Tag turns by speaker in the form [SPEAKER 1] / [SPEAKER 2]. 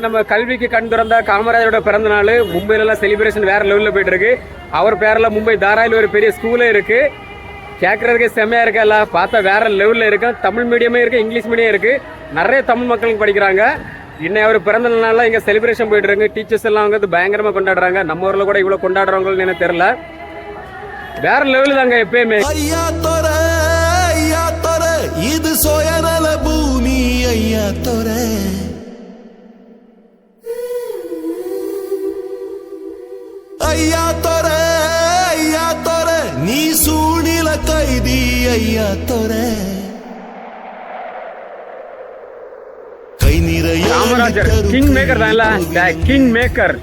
[SPEAKER 1] நம்ம கல்விக்கு கண் திறந்த காமராஜரோட பிறந்த நாள் மும்பையிலலாம் செலிப்ரேஷன் வேற லெவலில் போயிட்டு இருக்கு. அவர் பேரில் மும்பை தாராவில் ஒரு பெரிய ஸ்கூலே இருக்கு. கேட்கறதுக்கு செம்மையா இருக்கல, பார்த்தா வேற லெவலில் இருக்கு. தமிழ் மீடியமே இருக்கு, இங்கிலீஷ் மீடியம் இருக்கு. நிறைய தமிழ் மக்களுக்கு படிக்கிறாங்க. இன்னும் அவர் பிறந்த நாள்ல இங்க செலிப்ரேஷன் போயிட்டு இருக்கு. டீச்சர்ஸ் எல்லாம் வந்து பயங்கரமா கொண்டாடுறாங்க. நம்ம ஊர்ல கூட இவ்வளவு கொண்டாடுறவங்கன்னு எனக்கு தெரியல. வேற லெவல் தாங்க எப்பயுமே.
[SPEAKER 2] ஐயா தோர இது சுயநல பூமி. ஐயா தோர ஐயா தோர நீ சூழ்நில கைதி. ஐயா தோர கை நிறைய
[SPEAKER 1] காமராஜர் கிங் மேக்கர் தான், கிங் மேக்கர்.